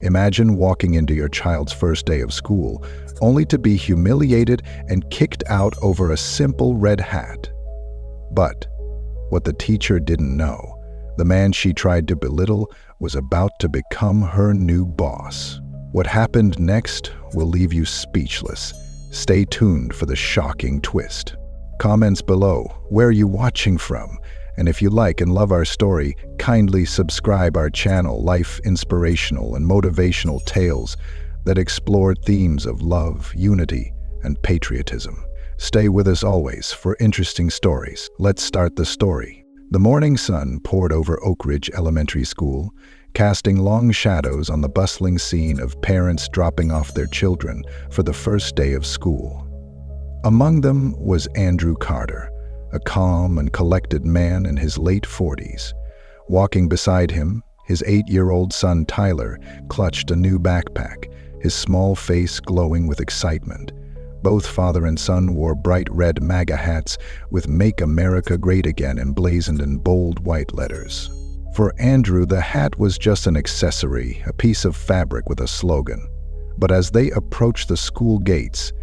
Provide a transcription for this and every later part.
Imagine walking into your child's first day of school, only to be humiliated and kicked out over a simple red hat. But what the teacher didn't know, the man she tried to belittle was about to become her new boss. What happened next will leave you speechless. Stay tuned for the shocking twist. Comments below, where are you watching from? And if you like and love our story, kindly subscribe our channel, Life Inspirational and Motivational Tales that explore themes of love, unity, and patriotism. Stay with us always for interesting stories. Let's start the story. The morning sun poured over Oak Ridge Elementary School, casting long shadows on the bustling scene of parents dropping off their children for the first day of school. Among them was Andrew Carter, a calm and collected man in his late 40s. Walking beside him, his 8-year-old son Tyler clutched a new backpack, his small face glowing with excitement. Both father and son wore bright red MAGA hats with "Make America Great Again" emblazoned in bold white letters. For Andrew, the hat was just an accessory, a piece of fabric with a slogan. But as they approached the school gates,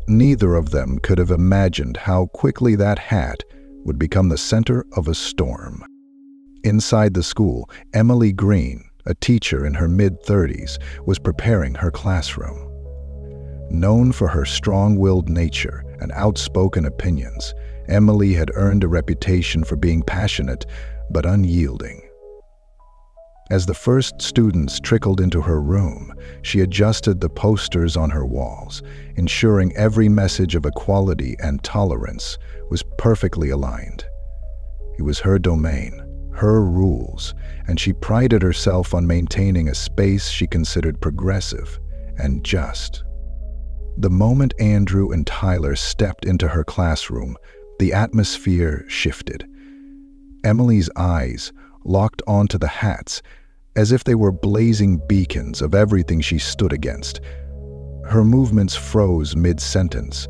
neither of them could have imagined how quickly that hat would become the center of a storm. Inside the school, Emily Green, a teacher in her mid-30s, was preparing her classroom. Known for her strong-willed nature and outspoken opinions, Emily had earned a reputation for being passionate but unyielding. As the first students trickled into her room, she adjusted the posters on her walls, ensuring every message of equality and tolerance was perfectly aligned. It was her domain, her rules, and she prided herself on maintaining a space she considered progressive and just. The moment Andrew and Tyler stepped into her classroom, the atmosphere shifted. Emily's eyes locked onto the hats as if they were blazing beacons of everything she stood against. Her movements froze mid-sentence,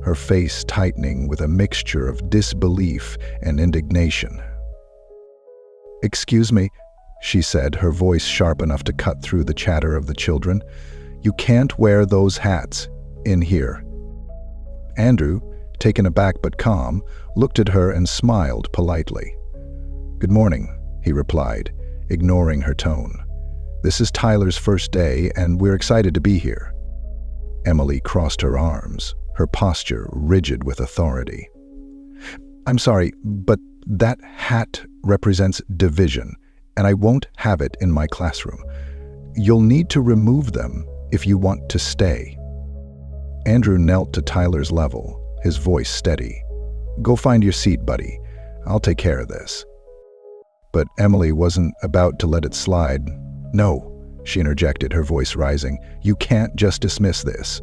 her face tightening with a mixture of disbelief and indignation. "Excuse me," she said, her voice sharp enough to cut through the chatter of the children. "You can't wear those hats in here." Andrew, taken aback but calm, looked at her and smiled politely. "Good morning," he replied, ignoring her tone. "This is Tyler's first day, and we're excited to be here." Emily crossed her arms, her posture rigid with authority. "I'm sorry, but that hat represents division, and I won't have it in my classroom. You'll need to remove them if you want to stay." Andrew knelt to Tyler's level, his voice steady. "Go find your seat, buddy. I'll take care of this." But Emily wasn't about to let it slide. "No," she interjected, her voice rising. "You can't just dismiss this.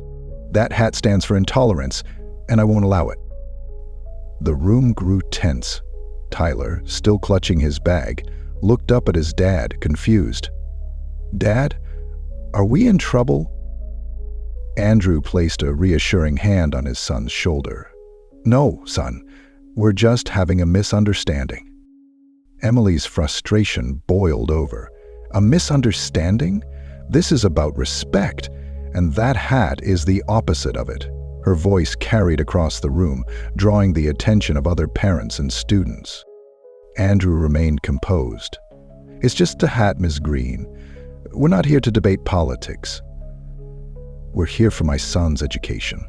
That hat stands for intolerance, and I won't allow it." The room grew tense. Tyler, still clutching his bag, looked up at his dad, confused. "Dad, are we in trouble?" Andrew placed a reassuring hand on his son's shoulder. "No, son, we're just having a misunderstanding." Emily's frustration boiled over. "A misunderstanding? This is about respect, and that hat is the opposite of it." Her voice carried across the room, drawing the attention of other parents and students. Andrew remained composed. "It's just a hat, Ms. Green. We're not here to debate politics. We're here for my son's education."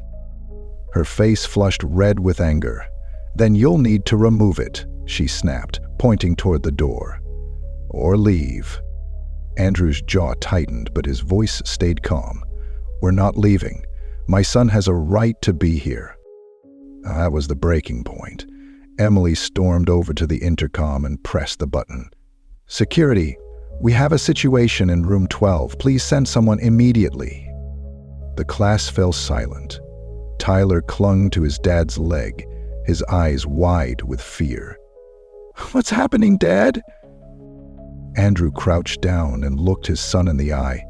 Her face flushed red with anger. "Then you'll need to remove it," she snapped, pointing toward the door. "Or leave." Andrew's jaw tightened, but his voice stayed calm. "We're not leaving. My son has a right to be here." That was the breaking point. Emily stormed over to the intercom and pressed the button. "Security, we have a situation in room 12. Please send someone immediately." The class fell silent. Tyler clung to his dad's leg, his eyes wide with fear. "What's happening, Dad?" Andrew crouched down and looked his son in the eye.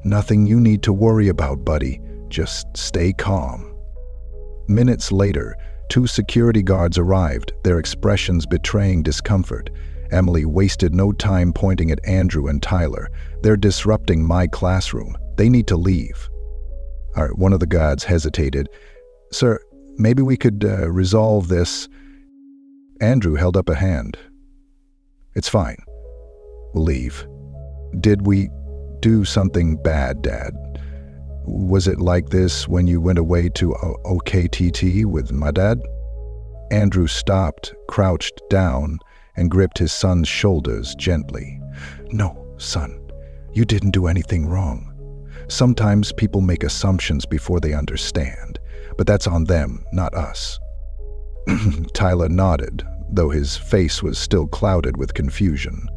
"Nothing you need to worry about, buddy. Just stay calm." Minutes later, 2 security guards arrived, their expressions betraying discomfort. Emily wasted no time pointing at Andrew and Tyler. "They're disrupting my classroom. They need to leave." All right, one of the guards hesitated. "Sir, maybe we could resolve this." Andrew held up a hand. "It's fine. We'll leave." "Did we do something bad, Dad? Was it like this when you went away to OKTT with my dad?" Andrew stopped, crouched down, and gripped his son's shoulders gently. "No, son, you didn't do anything wrong. Sometimes people make assumptions before they understand, but that's on them, not us." Tyler nodded, though his face was still clouded with confusion.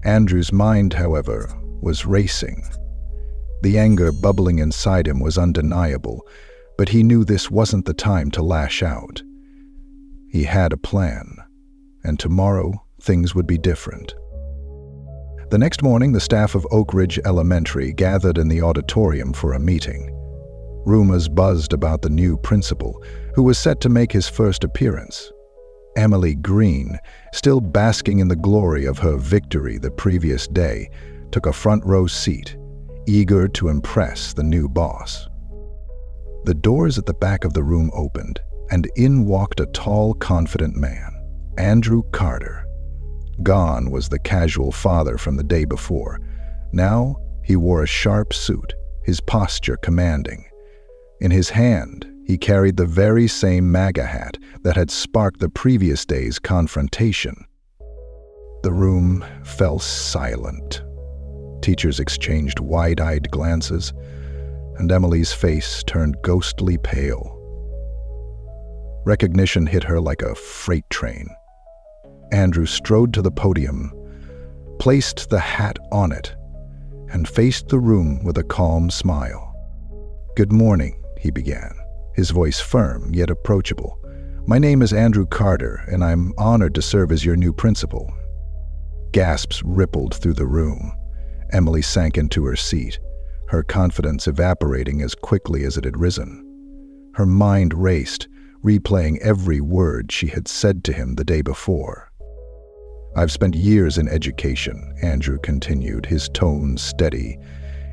Andrew's mind, however, was racing. The anger bubbling inside him was undeniable, but he knew this wasn't the time to lash out. He had a plan, and tomorrow things would be different. The next morning, the staff of Oak Ridge Elementary gathered in the auditorium for a meeting. Rumors buzzed about the new principal, who was set to make his first appearance. Emily Green, still basking in the glory of her victory the previous day, took a front-row seat, eager to impress the new boss. The doors at the back of the room opened, and in walked a tall, confident man, Andrew Carter. Gone was the casual father from the day before. Now he wore a sharp suit, his posture commanding. In his hand, he carried the very same MAGA hat that had sparked the previous day's confrontation. The room fell silent. Teachers exchanged wide-eyed glances, and Emily's face turned ghostly pale. Recognition hit her like a freight train. Andrew strode to the podium, placed the hat on it, and faced the room with a calm smile. "Good morning," he began, his voice firm yet approachable. "My name is Andrew Carter, and I'm honored to serve as your new principal." Gasps rippled through the room. Emily sank into her seat, her confidence evaporating as quickly as it had risen. Her mind raced, replaying every word she had said to him the day before. "I've spent years in education," Andrew continued, his tone steady.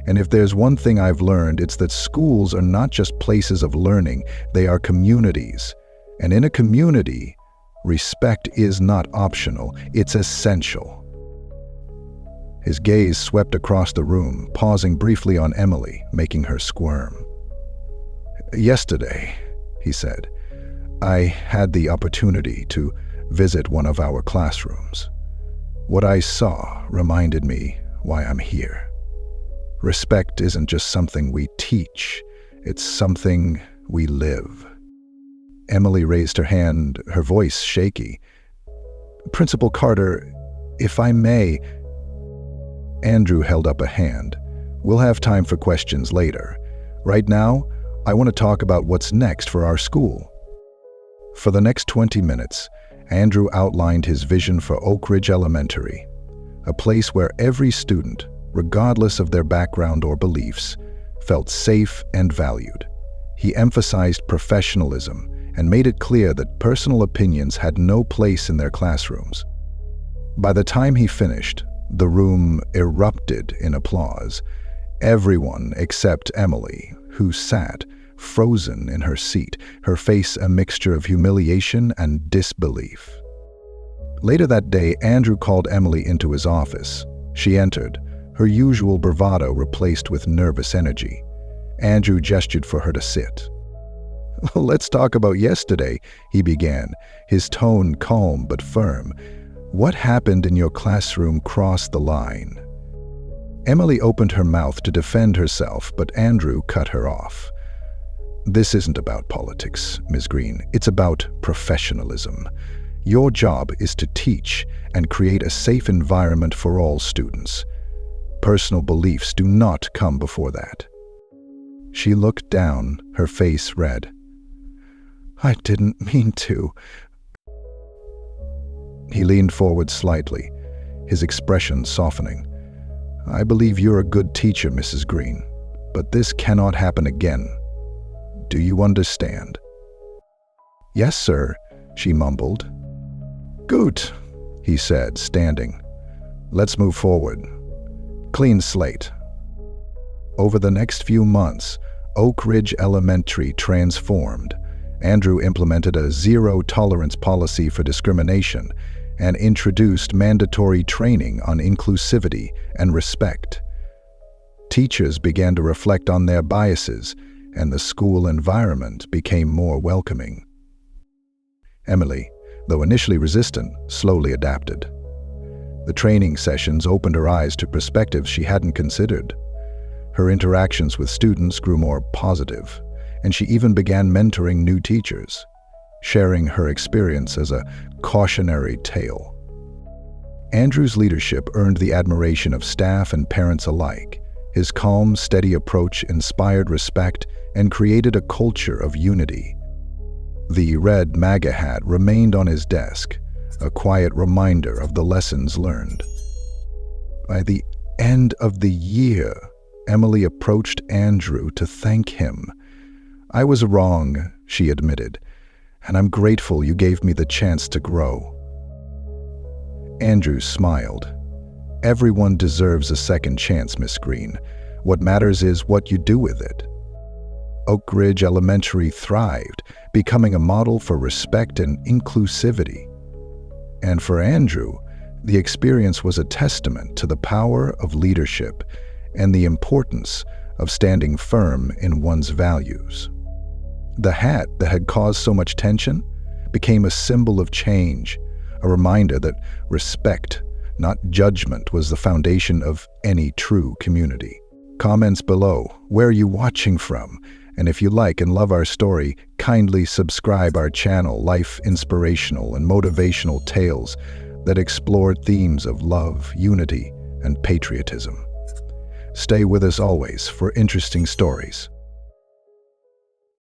"And if there's one thing I've learned, it's that schools are not just places of learning, they are communities. And in a community, respect is not optional, it's essential." His gaze swept across the room, pausing briefly on Emily, making her squirm. "Yesterday," he said, "I had the opportunity to visit one of our classrooms. What I saw reminded me why I'm here. Respect isn't just something we teach, it's something we live." Emily raised her hand, her voice shaky. "Principal Carter, if I may..." Andrew held up a hand. "We'll have time for questions later. Right now, I want to talk about what's next for our school." For the next 20 minutes, Andrew outlined his vision for Oak Ridge Elementary, a place where every student, regardless of their background or beliefs, felt safe and valued. He emphasized professionalism and made it clear that personal opinions had no place in their classrooms. By the time he finished, the room erupted in applause. Everyone except Emily, who sat, frozen in her seat, her face a mixture of humiliation and disbelief. Later that day, Andrew called Emily into his office. She entered, her usual bravado replaced with nervous energy. Andrew gestured for her to sit. "Let's talk about yesterday," he began, his tone calm but firm. "What happened in your classroom crossed the line." Emily opened her mouth to defend herself, but Andrew cut her off. "This isn't about politics, Ms. Green. It's about professionalism. Your job is to teach and create a safe environment for all students. Personal beliefs do not come before that." She looked down, her face red. "I didn't mean to." He leaned forward slightly, his expression softening. "I believe you're a good teacher, Mrs. Green, but this cannot happen again. Do you understand?" "Yes, sir," she mumbled. "Good," he said, standing. "Let's move forward. Clean slate." Over the next few months, Oak Ridge Elementary transformed. Andrew implemented a zero-tolerance policy for discrimination and introduced mandatory training on inclusivity and respect. Teachers began to reflect on their biases, and the school environment became more welcoming. Emily, though initially resistant, slowly adapted. The training sessions opened her eyes to perspectives she hadn't considered. Her interactions with students grew more positive, and she even began mentoring new teachers, sharing her experience as a cautionary tale. Andrew's leadership earned the admiration of staff and parents alike. His calm, steady approach inspired respect and created a culture of unity. The red MAGA hat remained on his desk, a quiet reminder of the lessons learned. By the end of the year, Emily approached Andrew to thank him. "I was wrong," she admitted, "and I'm grateful you gave me the chance to grow." Andrew smiled. "Everyone deserves a second chance, Miss Green. What matters is what you do with it." Oak Ridge Elementary thrived, becoming a model for respect and inclusivity. And for Andrew, the experience was a testament to the power of leadership and the importance of standing firm in one's values. The hat that had caused so much tension became a symbol of change, a reminder that respect, not judgment, was the foundation of any true community. Comments below. Where are you watching from? And if you like and love our story, kindly subscribe our channel, Life Inspirational and Motivational Tales that explore themes of love, unity, and patriotism. Stay with us always for interesting stories.